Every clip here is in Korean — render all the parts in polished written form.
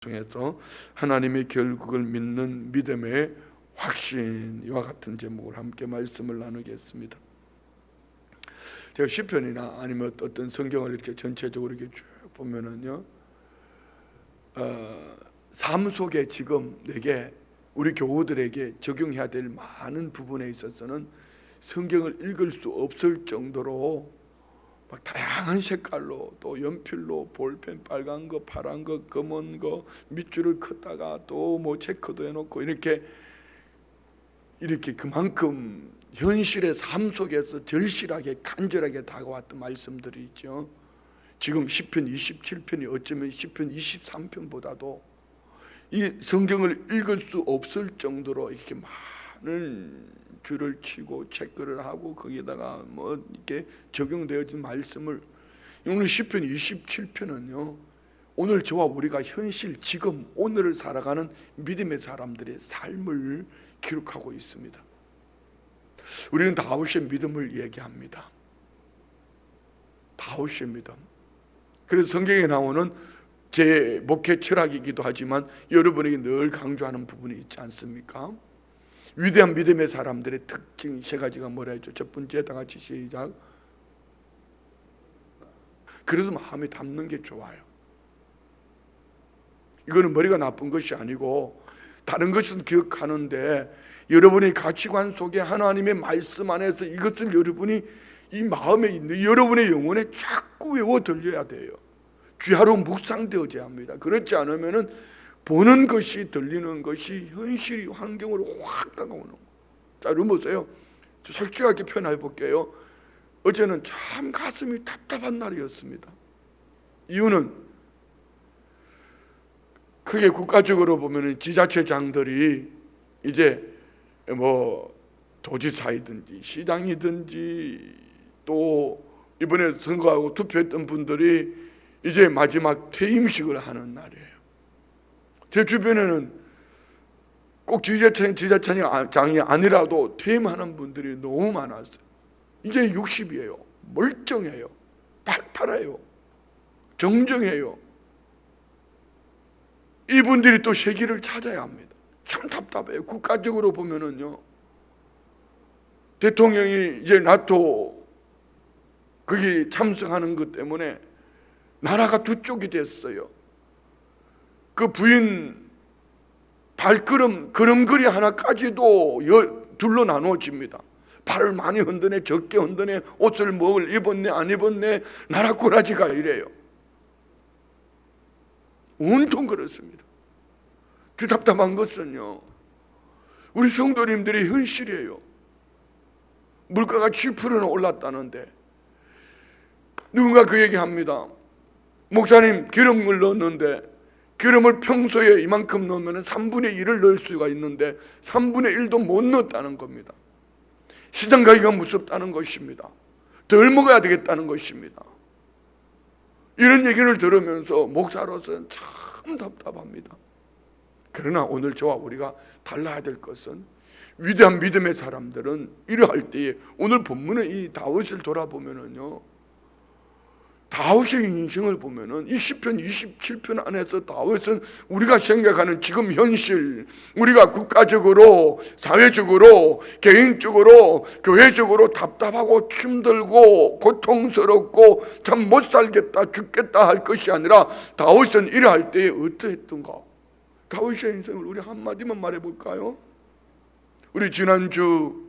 통해서 하나님의 결국을 믿는 믿음의 확신, 이와 같은 제목을 함께 말씀을 나누겠습니다. 제가 시편이나 아니면 어떤 성경을 이렇게 전체적으로 이렇게 쭉 보면은요, 삶 속에 지금 내게, 우리 교우들에게 적용해야 될 많은 부분에 있어서는 성경을 읽을 수 없을 정도로 막 다양한 색깔로, 또 연필로, 볼펜 빨간 거, 파란 거, 검은 거, 밑줄을 긋다가 또 뭐 체크도 해놓고 이렇게 그만큼 현실의 삶 속에서 절실하게 간절하게 다가왔던 말씀들이 있죠. 지금 시편 27편이 어쩌면 시편 23편보다도 이 성경을 읽을 수 없을 정도로 이렇게 많은 줄을 치고 체크를 하고 거기에다가 뭐 이렇게 적용되어진 말씀을, 오늘 시편 27편은요, 오늘 저와 우리가 현실 지금 오늘을 살아가는 믿음의 사람들의 삶을 기록하고 있습니다. 우리는 다윗의 믿음을 얘기합니다. 다윗의 믿음. 그래서 성경에 나오는 제 목회 철학이기도 하지만 여러분에게 늘 강조하는 부분이 있지 않습니까? 위대한 믿음의 사람들의 특징 세 가지가 뭐라 했죠? 첫 번째, 다 같이 시작. 그래도 마음에 담는 게 좋아요. 이거는 머리가 나쁜 것이 아니고 다른 것은 기억하는데, 여러분의 가치관 속에 하나님의 말씀 안에서 이것을 여러분이 이 마음에 있는 여러분의 영혼에 자꾸 외워 들려야 돼요. 귀하로 묵상되어져야 합니다. 그렇지 않으면은 보는 것이, 들리는 것이 현실이 환경으로 확 다가오는 거예요. 자, 여러분 보세요. 솔직하게 표현해 볼게요. 어제는 참 가슴이 답답한 날이었습니다. 이유는 크게 국가적으로 보면 지자체장들이 이제 뭐 도지사이든지 시장이든지 또 이번에 선거하고 투표했던 분들이 이제 마지막 퇴임식을 하는 날이에요. 제 주변에는 꼭 지자체장이 아니라도 퇴임하는 분들이 너무 많았어요. 이제 60이에요. 멀쩡해요. 팔팔해요. 정정해요. 이분들이 또 세기를 찾아야 합니다. 참 답답해요. 국가적으로 보면은요, 대통령이 이제 나토 거기 참석하는 것 때문에 나라가 두 쪽이 됐어요. 그 부인 발걸음, 걸음걸이 하나까지도 둘로 나누어집니다. 발을 많이 흔드네, 적게 흔드네, 옷을 뭘 입었네, 안 입었네, 나라 꼬라지가 이래요. 온통 그렇습니다. 그 답답한 것은요, 우리 성도님들의 현실이에요. 물가가 7%나 올랐다는데 누군가 그 얘기합니다. 목사님, 기름을 넣었는데 기름을 평소에 이만큼 넣으면 3분의 1을 넣을 수가 있는데 3분의 1도 못 넣었다는 겁니다. 시장 가기가 무섭다는 것입니다. 덜 먹어야 되겠다는 것입니다. 이런 얘기를 들으면서 목사로서는 참 답답합니다. 그러나 오늘 저와 우리가 달라야 될 것은, 위대한 믿음의 사람들은 이러할 때에, 오늘 본문의 이 다윗을 돌아보면은요, 다윗의 인생을 보면은 이 시편 27편 안에서 다윗은 우리가 생각하는 지금 현실, 우리가 국가적으로, 사회적으로, 개인적으로, 교회적으로 답답하고 힘들고 고통스럽고 참 못 살겠다, 죽겠다 할 것이 아니라, 다윗은 이러할 때에 어떠했던가? 다윗의 인생을 우리 한마디만 말해볼까요? 우리 지난주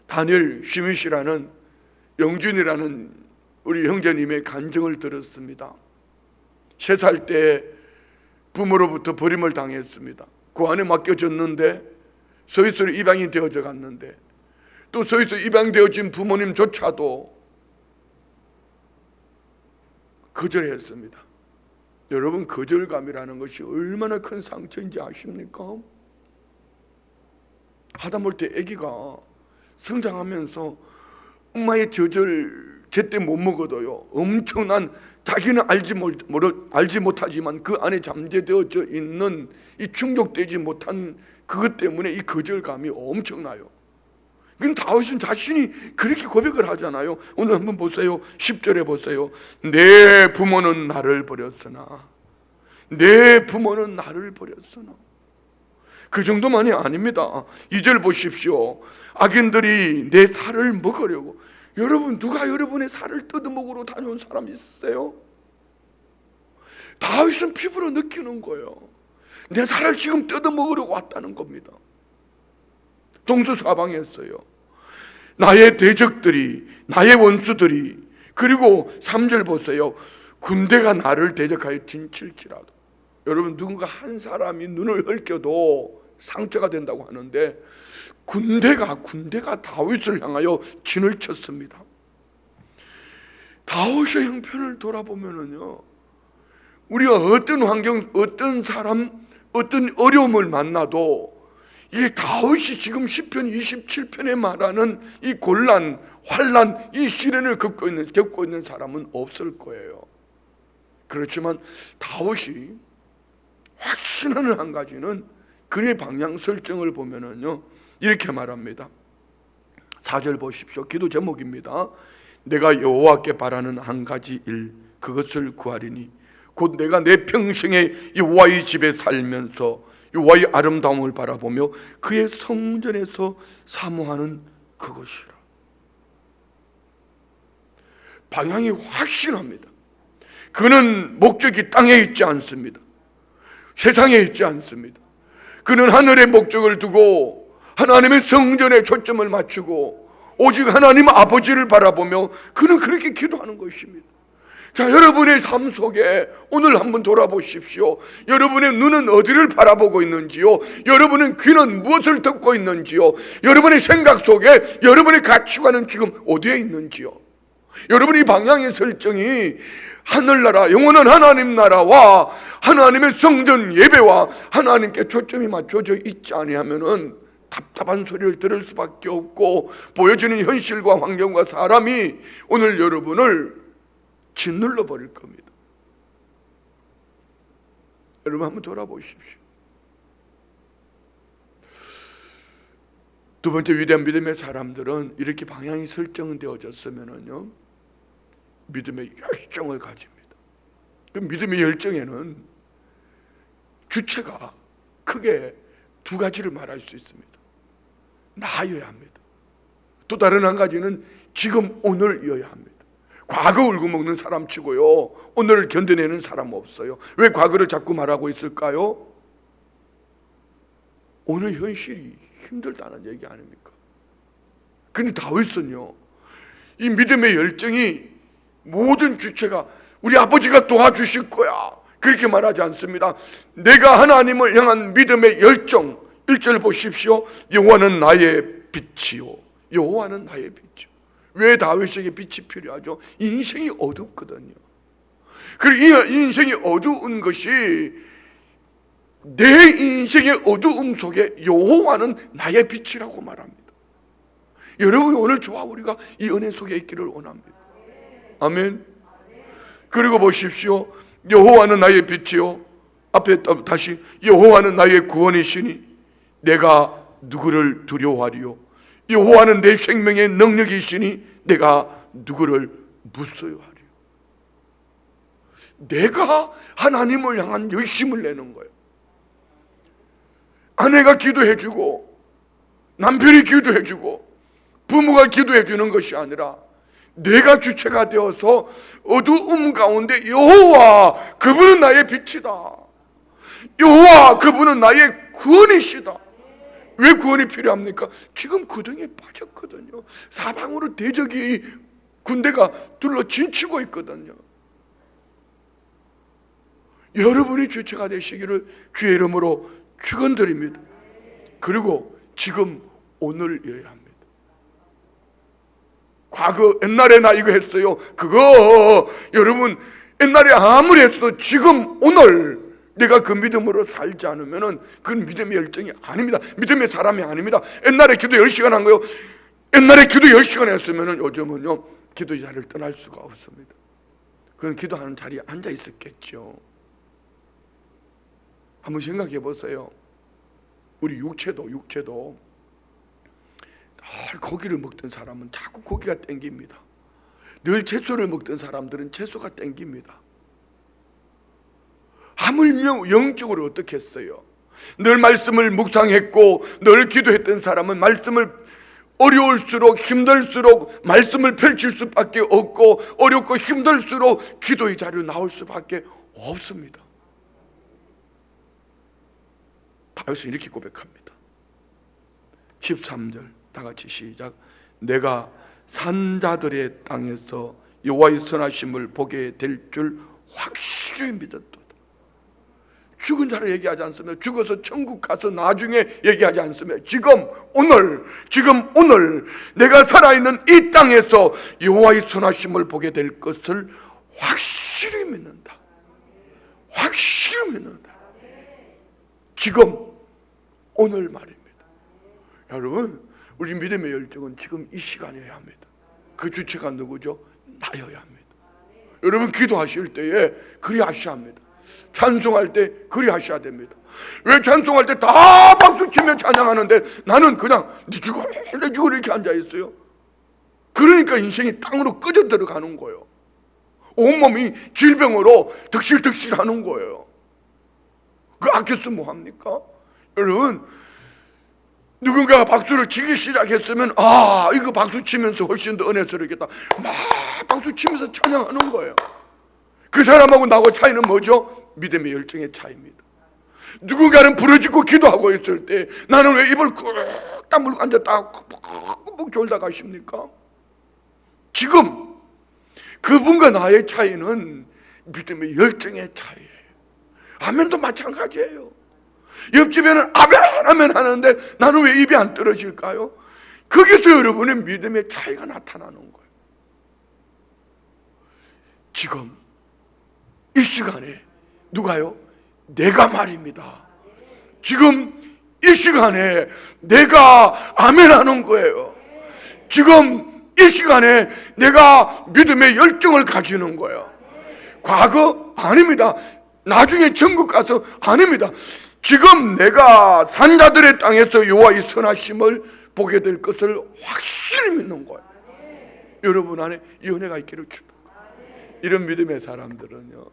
다니엘 슈밋이라는 영준이라는 우리 형제님의 간증을 들었습니다. 3살 때 부모로부터 버림을 당했습니다. 그 안에 맡겨졌는데 스위스로 입양이 되어져 갔는데, 또 스위스 입양되어진 부모님조차도 거절했습니다. 여러분, 거절감이라는 것이 얼마나 큰 상처인지 아십니까? 하다못해 아기가 성장하면서 엄마의 젖을 제때 못 먹어도요, 엄청난, 자기는 알지 못하지만 그 안에 잠재되어져 있는 이 충족되지 못한 그것 때문에 이 거절감이 엄청나요. 그럼 다윗은 자신이 그렇게 고백을 하잖아요. 오늘 한번 보세요. 10절에 보세요. 내 부모는 나를 버렸으나 내 부모는 나를 버렸으나. 그 정도만이 아닙니다. 2절 보십시오. 악인들이 내 살을 먹으려고. 여러분, 누가 여러분의 살을 뜯어먹으러 다녀온 사람이 있으세요? 다윗은 피부로 느끼는 거예요. 내 살을 지금 뜯어먹으려고 왔다는 겁니다. 동서사방했어요. 나의 대적들이, 나의 원수들이, 그리고 3절 보세요. 군대가 나를 대적하여 진칠지라도. 여러분, 누군가 한 사람이 눈을 흘겨도 상처가 된다고 하는데, 군대가 다윗을 향하여 진을 쳤습니다. 다윗의 형편을 돌아보면은요, 우리가 어떤 환경, 어떤 사람, 어떤 어려움을 만나도 이 다윗이 지금 시편 27편에 말하는 이 곤란, 환난, 이 시련을 겪고 있는 사람은 없을 거예요. 그렇지만 다윗이 확신하는 한 가지는 그의 방향 설정을 보면은요, 이렇게 말합니다. 4절 보십시오. 기도 제목입니다. 내가 여호와께 바라는 한 가지 일, 그것을 구하리니 곧 내가 내 평생에 여호와의 집에 살면서 여호와의 아름다움을 바라보며 그의 성전에서 사모하는 그것이라. 방향이 확실합니다. 그는 목적이 땅에 있지 않습니다. 세상에 있지 않습니다. 그는 하늘의 목적을 두고 하나님의 성전에 초점을 맞추고 오직 하나님 아버지를 바라보며 그는 그렇게 기도하는 것입니다. 자, 여러분의 삶 속에 오늘 한번 돌아보십시오. 여러분의 눈은 어디를 바라보고 있는지요? 여러분의 귀는 무엇을 듣고 있는지요? 여러분의 생각 속에 여러분의 가치관은 지금 어디에 있는지요? 여러분의 방향의 설정이 하늘나라, 영원한 하나님 나라와 하나님의 성전 예배와 하나님께 초점이 맞춰져 있지 아니하면은 답답한 소리를 들을 수밖에 없고, 보여지는 현실과 환경과 사람이 오늘 여러분을 짓눌러 버릴 겁니다. 여러분 한번 돌아보십시오. 두 번째 위대한 믿음의 사람들은 이렇게 방향이 설정되어졌으면은요, 믿음의 열정을 가집니다. 그 믿음의 열정에는 주체가 크게 두 가지를 말할 수 있습니다. 나여야 합니다. 또 다른 한 가지는 지금 오늘이어야 합니다. 과거 울고 먹는 사람 치고요, 오늘을 견뎌내는 사람 없어요. 왜 과거를 자꾸 말하고 있을까요? 오늘 현실이 힘들다는 얘기 아닙니까? 근데 다윗은요, 이 믿음의 열정이 모든 주체가 우리 아버지가 도와주실 거야 그렇게 말하지 않습니다. 내가 하나님을 향한 믿음의 열정. 1절 보십시오. 여호와는 나의 빛이요. 여호와는 나의 빛이요. 왜 다윗에게 빛이 필요하죠? 인생이 어둡거든요. 그리고 이 인생이 어두운 것이, 내 인생의 어두움 속에 여호와는 나의 빛이라고 말합니다. 여러분, 오늘 저와 우리가 이 은혜 속에 있기를 원합니다. 아멘. 그리고 보십시오. 여호와는 나의 빛이요. 앞에 다시 여호와는 나의 구원이시니 내가 누구를 두려워하리요. 여호와는 내 생명의 능력이시니 내가 누구를 무서워하리요. 내가 하나님을 향한 열심을 내는 거예요. 아내가 기도해주고 남편이 기도해주고 부모가 기도해주는 것이 아니라 내가 주체가 되어서 어두움 가운데 여호와 그분은 나의 빛이다. 여호와 그분은 나의 구원이시다. 왜 구원이 필요합니까? 지금 구덩이에 빠졌거든요. 사방으로 대적이, 군대가 둘러 진치고 있거든요. 여러분이 주체가 되시기를 주의 이름으로 축원드립니다. 그리고 지금 오늘이어야 합니다. 과거 옛날에 나 이거 했어요. 그거 여러분 옛날에 아무리 했어도 지금 오늘 내가 그 믿음으로 살지 않으면은 그건 믿음의 열정이 아닙니다. 믿음의 사람이 아닙니다. 옛날에 기도 10시간 한 거요. 옛날에 기도 10시간 했으면은 요즘은요 기도 자리를 떠날 수가 없습니다. 그건 기도하는 자리에 앉아 있었겠죠. 한번 생각해 보세요. 우리 육체도 늘 고기를 먹던 사람은 자꾸 고기가 땡깁니다. 늘 채소를 먹던 사람들은 채소가 땡깁니다. 하물며 영적으로 어떻게 했어요? 늘 말씀을 묵상했고 늘 기도했던 사람은 말씀을 어려울수록 힘들수록 말씀을 펼칠 수밖에 없고 어렵고 힘들수록 기도의 자리로 나올 수밖에 없습니다. 다윗은 이렇게 고백합니다. 13절 다 같이 시작. 내가 산자들의 땅에서 여호와의 선하심을 보게 될 줄 확실히 믿었도다. 죽은 자를 얘기하지 않습니다. 죽어서 천국 가서 나중에 얘기하지 않습니다. 지금 오늘 내가 살아있는 이 땅에서 여호와의 선하심을 보게 될 것을 확실히 믿는다. 확실히 믿는다. 지금 오늘 말입니다. 여러분, 우리 믿음의 열정은 지금 이 시간이어야 합니다. 그 주체가 누구죠? 나여야 합니다. 여러분, 기도하실 때에 그리 하셔야 합니다. 찬송할 때 그리 하셔야 됩니다. 왜 찬송할 때 다 박수치며 찬양하는데 나는 그냥 내 죽어 이렇게 앉아있어요? 그러니까 인생이 땅으로 꺼져 들어가는 거예요. 온몸이 질병으로 득실득실하는 거예요. 그 아꼈으면 뭐합니까? 여러분, 누군가가 박수를 치기 시작했으면 이거 박수 치면서 훨씬 더 은혜스럽겠다 막 박수 치면서 찬양하는 거예요. 그 사람하고 나하고 차이는 뭐죠? 믿음의 열정의 차이입니다. 누군가는 부러지고 기도하고 있을 때 나는 왜 입을 꾹 다물고 앉았다 꾹 졸다 가십니까? 지금 그분과 나의 차이는 믿음의 열정의 차이예요. 아멘도 마찬가지예요. 옆집에는 아멘 하는데 나는 왜 입이 안 떨어질까요? 거기서 여러분의 믿음의 차이가 나타나는 거예요. 지금 이 시간에 누가요? 내가 말입니다. 지금 이 시간에 내가 아멘 하는 거예요. 지금 이 시간에 내가 믿음의 열정을 가지는 거예요. 과거 아닙니다. 나중에 천국 가서 아닙니다. 지금 내가 산자들의 땅에서 여호와의 선하심을 보게 될 것을 확실히 믿는 거예요. 여러분 안에 이 은혜가 있기를 축복합니다. 이런 믿음의 사람들은요,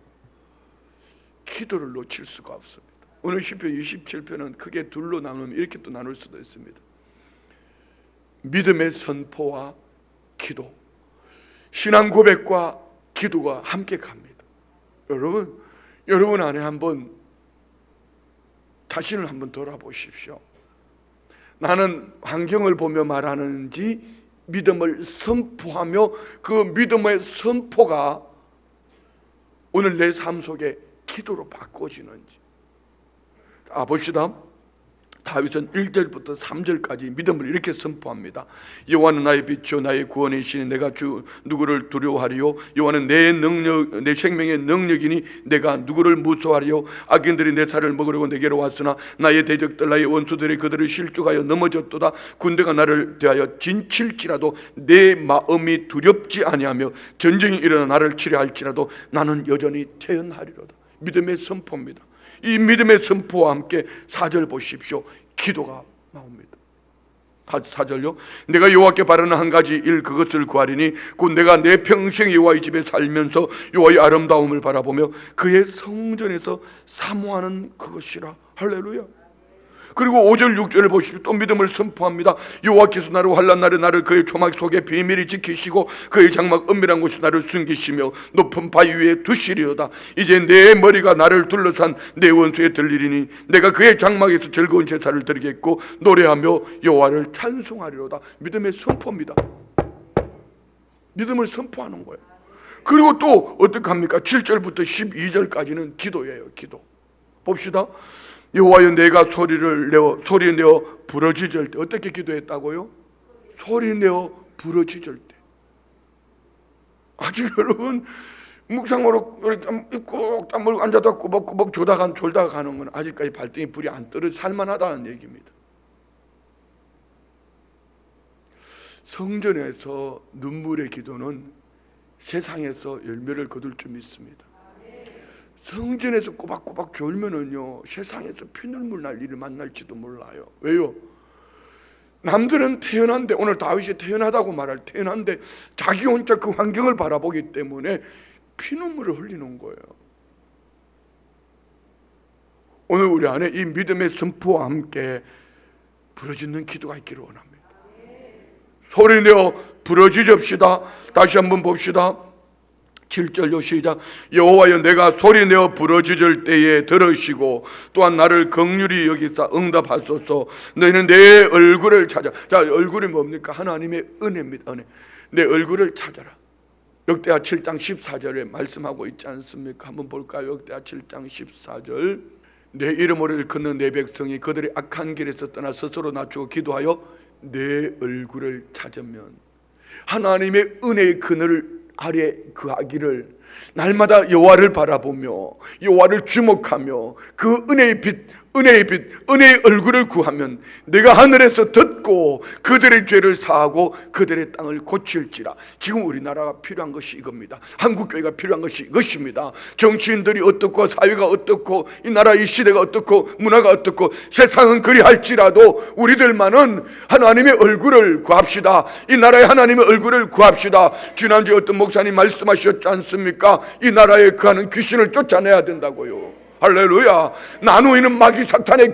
기도를 놓칠 수가 없습니다. 오늘 시편 27편은 크게 둘로 나누면 이렇게 또 나눌 수도 있습니다. 믿음의 선포와 기도, 신앙 고백과 기도가 함께 갑니다. 여러분 안에 한번 자신을 한번 돌아보십시오. 나는 환경을 보며 말하는지 믿음을 선포하며 그 믿음의 선포가 오늘 내 삶 속에 기도로 바꿔지는지. 봅시다. 다윗은 1절부터 3절까지 믿음을 이렇게 선포합니다. 여호와는 나의 빛이요 나의 구원이시니 내가 누구를 두려워하리요? 여호와는 내 능력, 내 생명의 능력이니 내가 누구를 무서워하리요? 악인들이 내 살을 먹으려고 내게로 왔으나 나의 대적들 나의 원수들이 그들을 실족하여 넘어졌도다. 군대가 나를 대하여 진칠지라도 내 마음이 두렵지 아니하며 전쟁이 일어나 나를 치려 할지라도 나는 여전히 태연하리로다. 믿음의 선포입니다. 이 믿음의 선포와 함께 4절 보십시오. 기도가 나옵니다. 4절요. 내가 여호와께 바라는 한 가지 일 그것을 구하리니 곧 내가 내 평생 여호와의 집에 살면서 여호와의 아름다움을 바라보며 그의 성전에서 사모하는 그것이라. 할렐루야. 그리고 5절 6절을 보시면 또 믿음을 선포합니다. 여호와께서 나를 환난 날에 나를 그의 조막 속에 비밀히 지키시고 그의 장막 은밀한 곳에 나를 숨기시며 높은 바위 위에 두시리로다. 이제 내 머리가 나를 둘러싼 내 원수에 들리리니 내가 그의 장막에서 즐거운 제사를 드리겠고 노래하며 여호와를 찬송하리로다. 믿음의 선포입니다. 믿음을 선포하는 거예요. 그리고 또 어떻게 합니까? 7절부터 12절까지는 기도예요. 기도. 봅시다. 여호와여 내가 소리 내어 부르짖을 때 어떻게 기도했다고요? 소리 내어 부르짖을 때. 아직 여러분 묵상으로 이렇게 꾹 땀을 앉아서 꾸벅꾸벅 졸다가 가는 건 아직까지 발등에 불이 안 떨어져 살만하다는 얘기입니다. 성전에서 눈물의 기도는 세상에서 열매를 거둘 줄 믿습니다. 성전에서 꼬박꼬박 졸면은요 세상에서 피눈물 날 일을 만날지도 몰라요. 왜요? 남들은 태어난데, 오늘 다윗이 태어나다고 말할 태어난데 자기 혼자 그 환경을 바라보기 때문에 피눈물을 흘리는 거예요. 오늘 우리 안에 이 믿음의 선포와 함께 부르짖는 기도가 있기를 원합니다. 소리내어 부르짖읍시다. 다시 한번 봅시다. 7절로 시작. 여호와여, 내가 소리내어 부르짖을 때에 들으시고 또한 나를 긍휼히 여기사 응답하소서. 너희는 내 얼굴을 찾아. 자, 얼굴이 뭡니까? 하나님의 은혜입니다. 은혜. 내 얼굴을 찾아라. 역대하 7장 14절에 말씀하고 있지 않습니까? 한번 볼까요? 역대하 7장 14절. 내 이름으로 일컫는 내 백성이 그들의 악한 길에서 떠나 스스로 낮추고 기도하여 내 얼굴을 찾으면, 하나님의 은혜의 그늘 아래 그하기를, 날마다 여호와를 바라보며 여호와를 주목하며 그 은혜의 빛, 은혜의 얼굴을 구하면 내가 하늘에서 듣고 그들의 죄를 사하고 그들의 땅을 고칠지라. 지금 우리나라가 필요한 것이 이겁니다. 한국교회가 필요한 것이 이것입니다. 정치인들이 어떻고 사회가 어떻고 이 나라 이 시대가 어떻고 문화가 어떻고 세상은 그리할지라도 우리들만은 하나님의 얼굴을 구합시다. 이 나라의 하나님의 얼굴을 구합시다. 지난주에 어떤 목사님 말씀하셨지 않습니까? 이 나라에 거하는 귀신을 쫓아내야 된다고요. 할렐루야. 나누이는 마귀 사탄에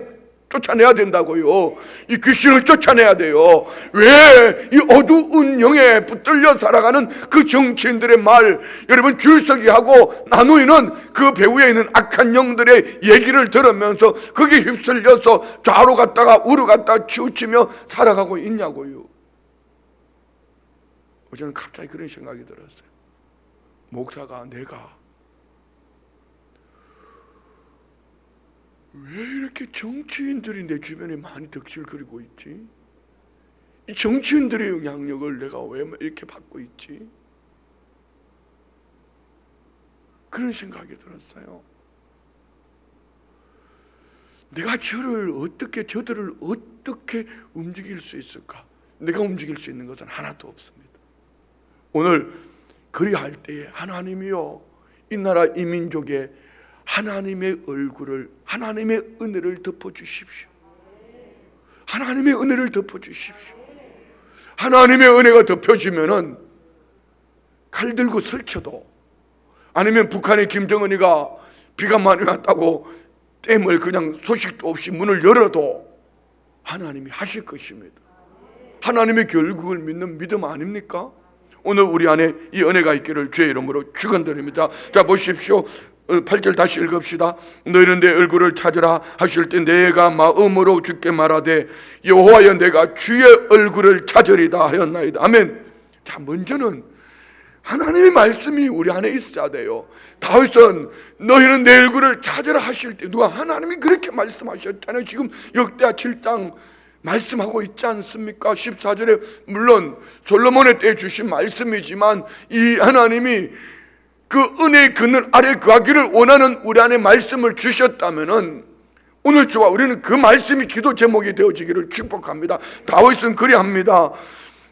쫓아내야 된다고요. 이 귀신을 쫓아내야 돼요. 왜? 이 어두운 영에 붙들려 살아가는 그 정치인들의 말, 여러분 줄서기 하고 나누이는 그 배후에 있는 악한 영들의 얘기를 들으면서 거기에 휩쓸려서 좌로 갔다가 우로 갔다가 치우치며 살아가고 있냐고요. 저는 갑자기 그런 생각이 들었어요. 목사가, 내가 왜 이렇게 정치인들이 내 주변에 많이 덕질거리고 있지? 이 정치인들의 영향력을 내가 왜 이렇게 받고 있지? 그런 생각이 들었어요. 내가 저들을 어떻게 움직일 수 있을까? 내가 움직일 수 있는 것은 하나도 없습니다. 오늘 그리할 때에 하나님이여, 이 나라 이 민족에 하나님의 얼굴을, 하나님의 은혜를 덮어주십시오. 하나님의 은혜를 덮어주십시오. 하나님의 은혜가 덮여지면은 칼 들고 설쳐도, 아니면 북한의 김정은이가 비가 많이 왔다고 댐을 그냥 소식도 없이 문을 열어도 하나님이 하실 것입니다. 하나님의 결국을 믿는 믿음 아닙니까? 오늘 우리 안에 이 은혜가 있기를 주의 이름으로 축원드립니다. 자, 보십시오. 8절 다시 읽읍시다. 너희는 내 얼굴을 찾으라 하실 때 내가 마음으로 주께 말하되 여호와여, 내가 주의 얼굴을 찾으리다 하였나이다. 아멘. 자, 먼저는 하나님의 말씀이 우리 안에 있어야 돼요. 다윗은 너희는 내 얼굴을 찾으라 하실 때, 누가? 하나님이 그렇게 말씀하셨잖아요. 지금 역대하 7장 말씀하고 있지 않습니까? 14절에 물론 솔로몬의 때에 주신 말씀이지만 이 하나님이 그 은혜의 그늘 아래 거하기를 원하는 우리 안에 말씀을 주셨다면은 오늘 저와 우리는 그 말씀이 기도 제목이 되어지기를 축복합니다. 다윗은 그리합니다.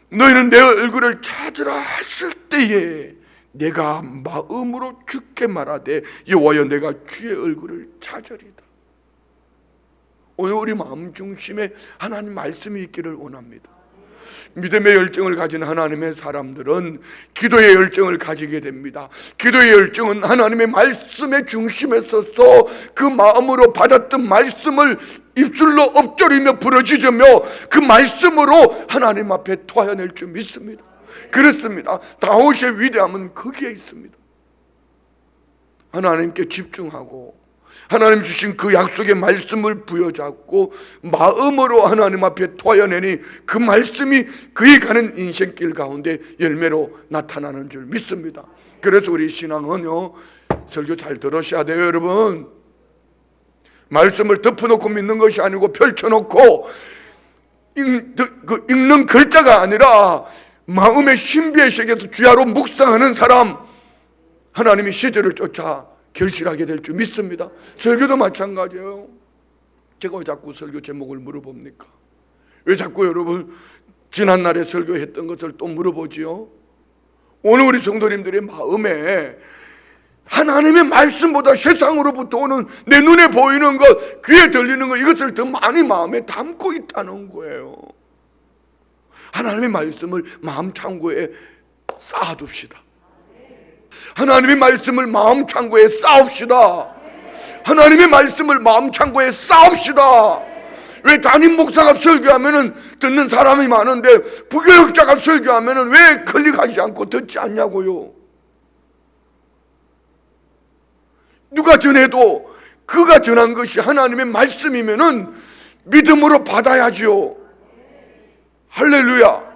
너희는 내 얼굴을 찾으라 하실 때에 내가 마음으로 주께 말하되 여호와여, 내가 주의 얼굴을 찾으리다. 오늘 우리 마음 중심에 하나님 말씀이 있기를 원합니다. 믿음의 열정을 가진 하나님의 사람들은 기도의 열정을 가지게 됩니다. 기도의 열정은 하나님의 말씀의 중심에 서서 그 마음으로 받았던 말씀을 입술로 엎드리며 부르짖으며 그 말씀으로 하나님 앞에 토하여낼 줄 믿습니다. 그렇습니다. 다윗의 위대함은 거기에 있습니다. 하나님께 집중하고 하나님 주신 그 약속의 말씀을 부여잡고 마음으로 하나님 앞에 토하여내니 그 말씀이 그에 가는 인생길 가운데 열매로 나타나는 줄 믿습니다. 그래서 우리 신앙은요, 설교 잘 들으셔야 돼요. 여러분, 말씀을 덮어놓고 믿는 것이 아니고 펼쳐놓고 읽는 글자가 아니라 마음의 신비의 세계에서 주야로 묵상하는 사람, 하나님이 시대를 쫓아 결실하게 될 줄 믿습니다. 설교도 마찬가지예요. 제가 왜 자꾸 설교 제목을 물어봅니까? 왜 자꾸 여러분 지난날에 설교했던 것을 또 물어보지요? 오늘 우리 성도님들의 마음에 하나님의 말씀보다 세상으로부터 오는 내 눈에 보이는 것, 귀에 들리는 것, 이것을 더 많이 마음에 담고 있다는 거예요. 하나님의 말씀을 마음 창고에 쌓아둡시다. 하나님의 말씀을 마음 창고에 쌓읍시다. 하나님의 말씀을 마음 창고에 쌓읍시다. 왜 담임 목사가 설교하면은 듣는 사람이 많은데 부교육자가 설교하면은 왜 클릭하지 않고 듣지 않냐고요. 누가 전해도 그가 전한 것이 하나님의 말씀이면은 믿음으로 받아야지요. 할렐루야.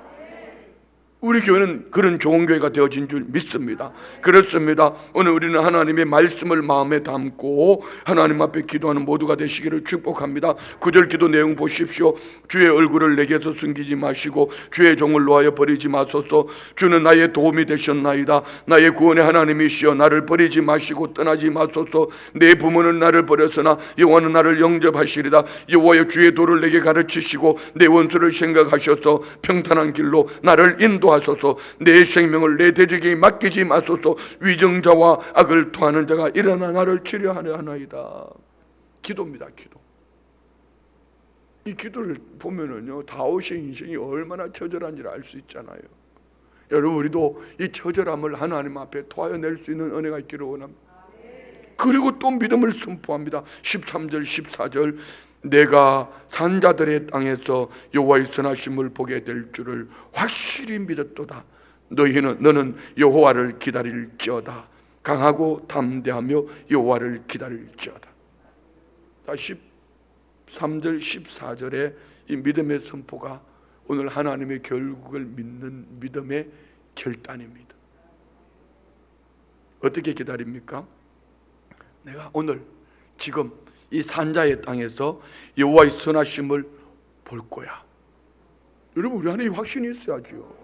우리 교회는 그런 좋은 교회가 되어진 줄 믿습니다. 그렇습니다. 오늘 우리는 하나님의 말씀을 마음에 담고 하나님 앞에 기도하는 모두가 되시기를 축복합니다. 9절 기도 내용 보십시오. 주의 얼굴을 내게서 숨기지 마시고 주의 종을 놓아여 버리지 마소서. 주는 나의 도움이 되셨나이다. 나의 구원의 하나님이시여 나를 버리지 마시고 떠나지 마소서. 내 부모는 나를 버렸으나 여호와는 나를 영접하시리다. 여호와여 주의 도를 내게 가르치시고 내 원수를 생각하셔서 평탄한 길로 나를 인도하소서. 내 생명을 내 대적에게 맡기지 마소서. 위정자와 악을 토하는 자가 일어나 나를 치려하려 하나이다. 기도입니다. 기도. 이 기도를 보면은요 다윗의 인생이 얼마나 처절한지를 알 수 있잖아요. 여러분 우리도 이 처절함을 하나님 앞에 토하여 낼 수 있는 은혜가 있기를 원합니다. 그리고 또 믿음을 선포합니다. 13절 14절 내가 산자들의 땅에서 여호와의 선하심을 보게 될 줄을 확실히 믿었도다. 너는 여호와를 기다릴지어다. 강하고 담대하며 여호와를 기다릴지어다. 13절 14절의 이 믿음의 선포가 오늘 하나님의 결국을 믿는 믿음의 결단입니다. 어떻게 기다립니까? 내가 오늘 지금 이 산자의 땅에서 여호와의 선하심을 볼 거야. 여러분 우리 안에 확신이 있어야죠.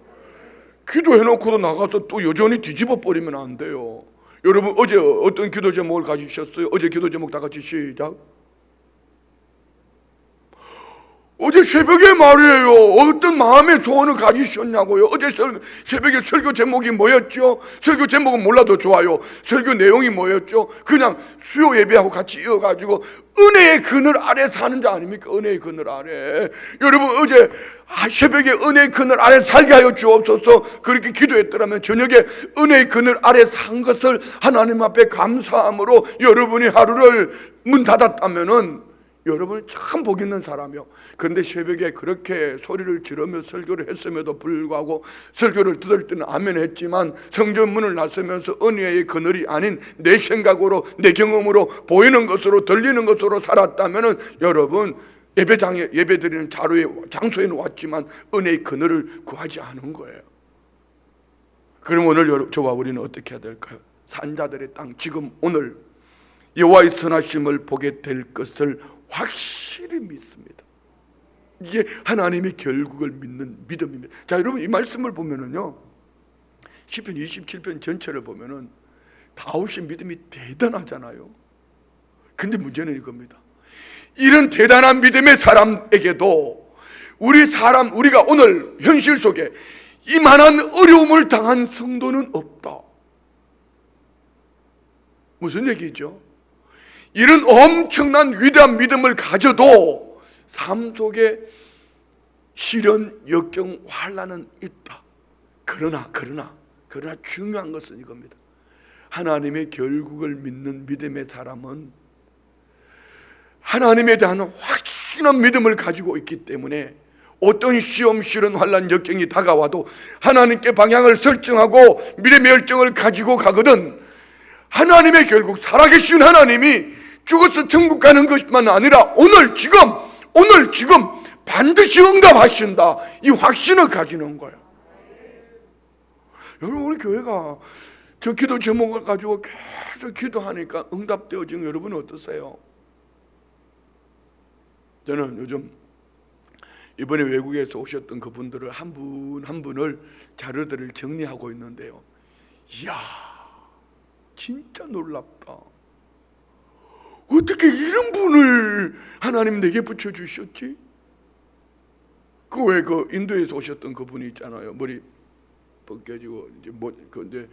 기도해놓고도 나가서 또 여전히 뒤집어 버리면 안 돼요. 여러분 어제 어떤 기도 제목을 가지셨어요? 어제 기도 제목 다 같이 시작. 어제 새벽에 말이에요. 어떤 마음의 소원을 가지셨냐고요. 어제 새벽에 설교 제목이 뭐였죠? 설교 제목은 몰라도 좋아요. 설교 내용이 뭐였죠? 그냥 수요 예배하고 같이 이어가지고 은혜의 그늘 아래 사는 자 아닙니까? 은혜의 그늘 아래. 여러분 어제 새벽에 은혜의 그늘 아래 살게 하여 주옵소서 그렇게 기도했더라면 저녁에 은혜의 그늘 아래 산 것을 하나님 앞에 감사함으로 여러분이 하루를 문 닫았다면은 여러분 참 복 있는 사람이요. 그런데 새벽에 그렇게 소리를 지르며 설교를 했음에도 불구하고 설교를 들을 때는 아멘 했지만 성전문을 나서면서 은혜의 그늘이 아닌 내 생각으로 내 경험으로 보이는 것으로 들리는 것으로 살았다면 여러분 예배장에 예배드리는 장소에는 왔지만 은혜의 그늘을 구하지 않은 거예요. 그럼 오늘 저와 우리는 어떻게 해야 될까요? 산자들의 땅 지금 오늘 여호와의 선하심을 보게 될 것을 확실히 믿습니다. 이게 하나님의 결국을 믿는 믿음입니다. 자 여러분 이 말씀을 보면은요 시편 27편 전체를 보면은 다윗의 믿음이 대단하잖아요. 근데 문제는 이겁니다. 이런 대단한 믿음의 사람에게도 우리가 오늘 현실 속에 이만한 어려움을 당한 성도는 없다. 무슨 얘기죠? 이런 엄청난 위대한 믿음을 가져도 삶 속에 시련, 역경, 환난은 있다. 그러나 중요한 것은 이겁니다. 하나님의 결국을 믿는 믿음의 사람은 하나님에 대한 확신한 믿음을 가지고 있기 때문에 어떤 시험, 시련, 환난, 역경이 다가와도 하나님께 방향을 설정하고 미래의 열정을 가지고 가거든 하나님의 결국 살아계신 하나님이 죽어서 천국 가는 것만 아니라 오늘 지금 반드시 응답하신다. 이 확신을 가지는 거예요. 여러분 우리 교회가 저 기도 제목을 가지고 계속 기도하니까 응답되어진 여러분은 어떠세요? 저는 요즘 이번에 외국에서 오셨던 그분들을 한 분 한 분을 자료들을 정리하고 있는데요. 이야 진짜 놀랍다. 어떻게 이런 분을 하나님 내게 붙여주셨지? 그 인도에서 오셨던 그분이 있잖아요. 머리 벗겨지고 이제 근데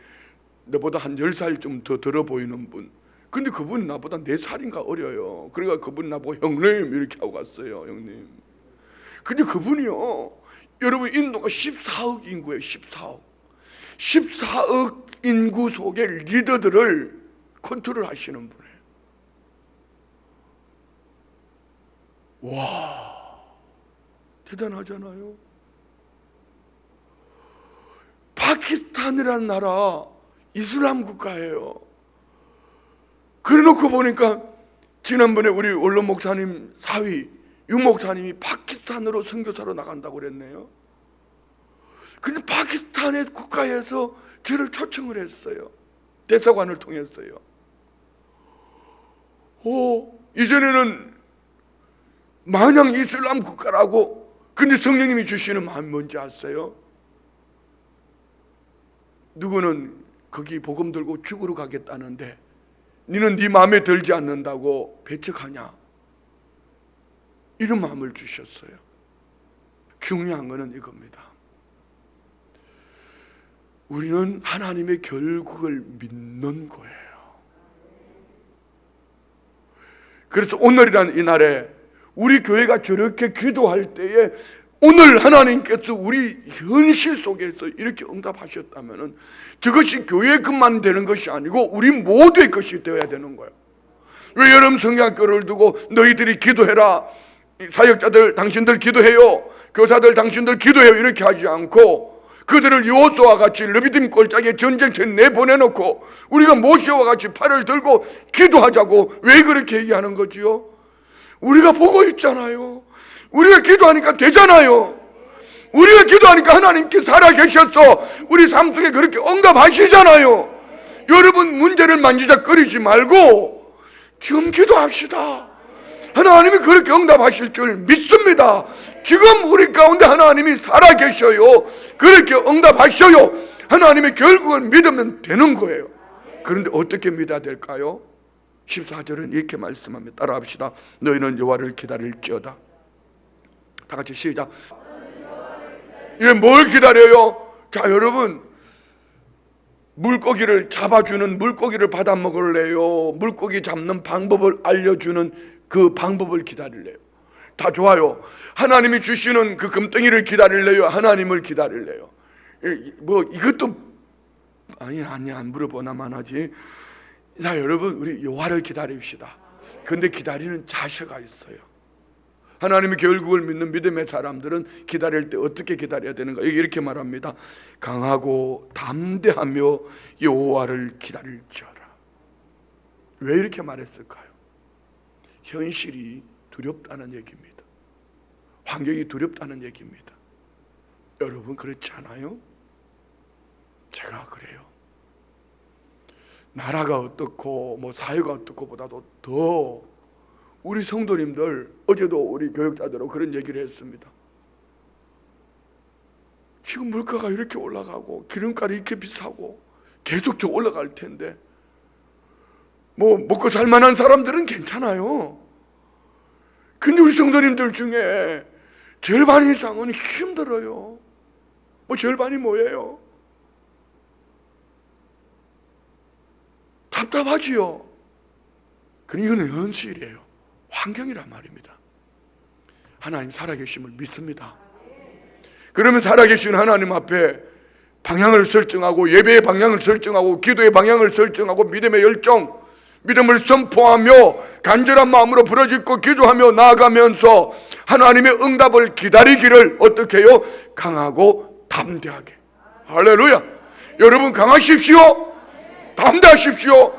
나보다 한 10살 좀 더 들어 보이는 분. 근데 그분이 나보다 4살인가 어려요. 그러니까 그분이 나보고 형님 이렇게 하고 갔어요. 형님. 근데 그분이요. 여러분 인도가 14억 인구예요. 14억 인구 속의 리더들을 컨트롤 하시는 분이에요. 와, 대단하잖아요. 파키스탄이라는 나라 이슬람 국가예요. 그래 놓고 보니까 지난번에 우리 원로 목사님 사위 유 목사님이 파키스탄으로 선교사로 나간다고 그랬네요. 근데 파키스탄의 국가에서 저를 초청을 했어요. 대사관을 통했어요. 이전에는 마냥 이슬람 국가라고. 근데 성령님이 주시는 마음이 뭔지 아세요? 누구는 거기 복음 들고 죽으러 가겠다는데 너는 네 마음에 들지 않는다고 배척하냐? 이런 마음을 주셨어요. 중요한 것은 이겁니다. 우리는 하나님의 결국을 믿는 거예요. 그래서 오늘이란 이 날에 우리 교회가 저렇게 기도할 때에 오늘 하나님께서 우리 현실 속에서 이렇게 응답하셨다면 저것이 교회의 것만 되는 것이 아니고 우리 모두의 것이 되어야 되는 거예요. 왜 여러분 성경학교를 두고 너희들이 기도해라, 사역자들 당신들 기도해요, 교사들 당신들 기도해요 이렇게 하지 않고 그들을 여호수아와 같이 르비딤 골짜기에 전쟁터에 내보내놓고 우리가 모세와 같이 팔을 들고 기도하자고 왜 그렇게 얘기하는 거지요? 우리가 보고 있잖아요. 우리가 기도하니까 되잖아요. 우리가 기도하니까 하나님께 살아계셔서 우리 삶 속에 그렇게 응답하시잖아요. 여러분 문제를 만지작거리지 말고 지금 기도합시다. 하나님이 그렇게 응답하실 줄 믿습니다. 지금 우리 가운데 하나님이 살아계셔요. 그렇게 응답하셔요. 하나님의 결국은 믿으면 되는 거예요. 그런데 어떻게 믿어야 될까요? 14절은 이렇게 말씀합니다. 따라합시다. 너희는 여호와를 기다릴지어다. 다 같이 시작. 이게 뭘 기다려요? 자, 여러분 물고기를 잡아주는, 물고기를 받아 먹을래요? 물고기 잡는 방법을 알려주는 그 방법을 기다릴래요? 다 좋아요. 하나님이 주시는 그 금덩이를 기다릴래요? 하나님을 기다릴래요? 뭐 이것도 아니 안 물어보나만 하지. 자, 여러분 우리 여호와를 기다립시다. 근데 기다리는 자세가 있어요. 하나님의 결국을 믿는 믿음의 사람들은 기다릴 때 어떻게 기다려야 되는가? 여기 이렇게 말합니다. 강하고 담대하며 여호와를 기다릴지어라. 왜 이렇게 말했을까요? 현실이 두렵다는 얘기입니다. 환경이 두렵다는 얘기입니다. 여러분 그렇지 않아요? 제가 그래요. 나라가 어떻고 뭐 사회가 어떻고 보다도 더 우리 성도님들, 어제도 우리 교육자들하고 그런 얘기를 했습니다. 지금 물가가 이렇게 올라가고 기름값이 이렇게 비싸고 계속 더 올라갈 텐데 뭐 먹고 살만한 사람들은 괜찮아요. 근데 우리 성도님들 중에 절반 이상은 힘들어요. 뭐 절반이 뭐예요? 답답하지요. 그럼 이거는 현실이에요. 환경이란 말입니다. 하나님 살아계심을 믿습니다. 그러면 살아계신 하나님 앞에 방향을 설정하고 예배의 방향을 설정하고 기도의 방향을 설정하고 믿음의 열정, 믿음을 선포하며 간절한 마음으로 부르짖고 기도하며 나아가면서 하나님의 응답을 기다리기를 어떻게 해요? 강하고 담대하게. 할렐루야. 여러분 강하십시오. 담대하십시오.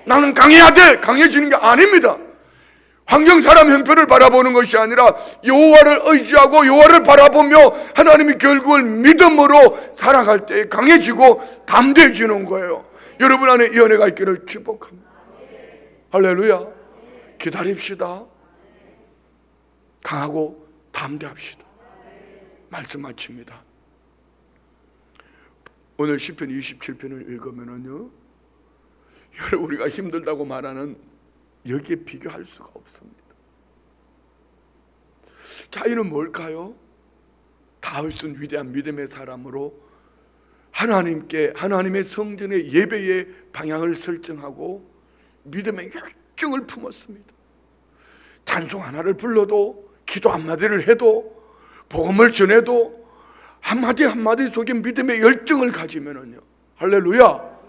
나는 강해야 돼. 강해지는 게 아닙니다. 환경 사람 형편을 바라보는 것이 아니라 여호와를 의지하고 여호와를 바라보며 하나님의 결국을 믿음으로 살아갈 때 강해지고 담대해지는 거예요. 여러분 안에 이 은혜가 있기를 축복합니다. 할렐루야. 기다립시다. 강하고 담대합시다. 말씀 마칩니다. 오늘 시편 27편을 읽으면은요, 여러분 우리가 힘들다고 말하는 여기에 비교할 수가 없습니다. 자유는 뭘까요? 다윗은 위대한 믿음의 사람으로 하나님께 하나님의 성전의 예배의 방향을 설정하고 믿음의 열정을 품었습니다. 찬송 하나를 불러도 기도 한마디를 해도 복음을 전해도 한마디 한마디 속에 믿음의 열정을 가지면은요, 할렐루야,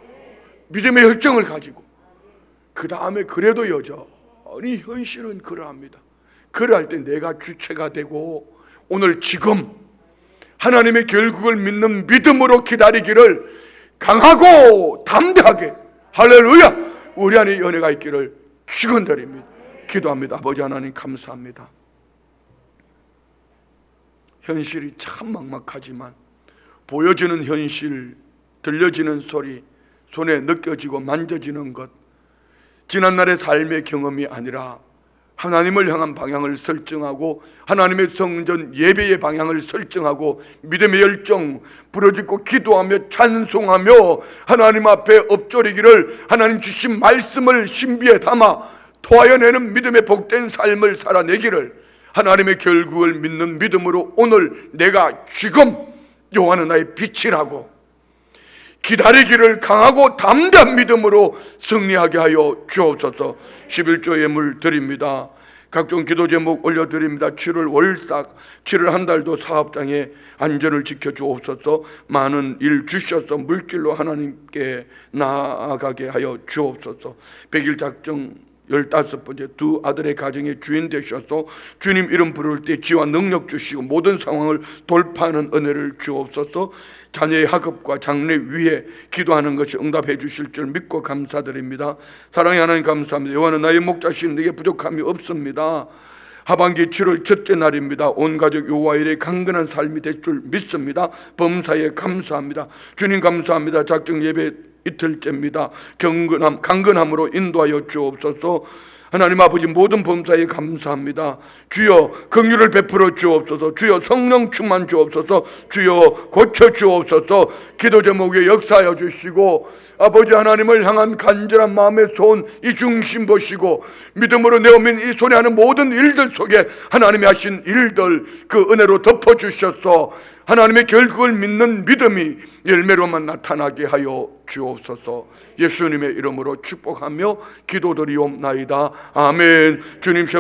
믿음의 열정을 가지고 그 다음에 그래도 여전히 현실은 그러합니다. 그럴 때 내가 주체가 되고 오늘 지금 하나님의 결국을 믿는 믿음으로 기다리기를 강하고 담대하게, 할렐루야, 우리 안에 연애가 있기를 축원드립니다. 기도합니다. 아버지 하나님 감사합니다. 현실이 참 막막하지만 보여지는 현실, 들려지는 소리, 손에 느껴지고 만져지는 것, 지난날의 삶의 경험이 아니라 하나님을 향한 방향을 설정하고 하나님의 성전 예배의 방향을 설정하고 믿음의 열정 부르짖고 기도하며 찬송하며 하나님 앞에 엎조리기를, 하나님 주신 말씀을 신비에 담아 토하여내는 믿음의 복된 삶을 살아내기를, 하나님의 결국을 믿는 믿음으로 오늘 내가 지금 여호와는 나의 빛이라고 기다리기를 강하고 담대한 믿음으로 승리하게 하여 주옵소서. 11조 예물 드립니다. 각종 기도 제목 올려드립니다. 7월 월삭, 7월 한 달도 사업장에 안전을 지켜주옵소서. 많은 일 주셔서 물질로 하나님께 나아가게 하여 주옵소서. 100일 작정 15번째, 두 아들의 가정의 주인 되셔서 주님 이름 부를 때 지와 능력 주시고 모든 상황을 돌파하는 은혜를 주옵소서. 자녀의 학업과 장래 위에 기도하는 것이 응답해 주실 줄 믿고 감사드립니다. 사랑의 하나님 감사합니다. 여호와는 나의 목자시니 내게 부족함이 없습니다. 하반기 7월 첫째 날입니다. 온 가족 여호와 일에 강건한 삶이 될 줄 믿습니다. 범사에 감사합니다. 주님 감사합니다. 작정 예배 이틀째입니다. 강건함으로 인도하여 주옵소서. 하나님 아버지 모든 범사에 감사합니다. 주여 긍휼을 베풀어 주옵소서. 주여 성령 충만 주옵소서. 주여 고쳐 주옵소서. 기도 제목에 역사하여 주시고 아버지 하나님을 향한 간절한 마음의 소원 이 중심 보시고 믿음으로 내어민 이 손에 하는 모든 일들 속에 하나님이 하신 일들 그 은혜로 덮어주셔서 하나님의 결국을 믿는 믿음이 열매로만 나타나게 하여 주옵소서. 예수님의 이름으로 축복하며 기도드리옵나이다. 아멘. 주님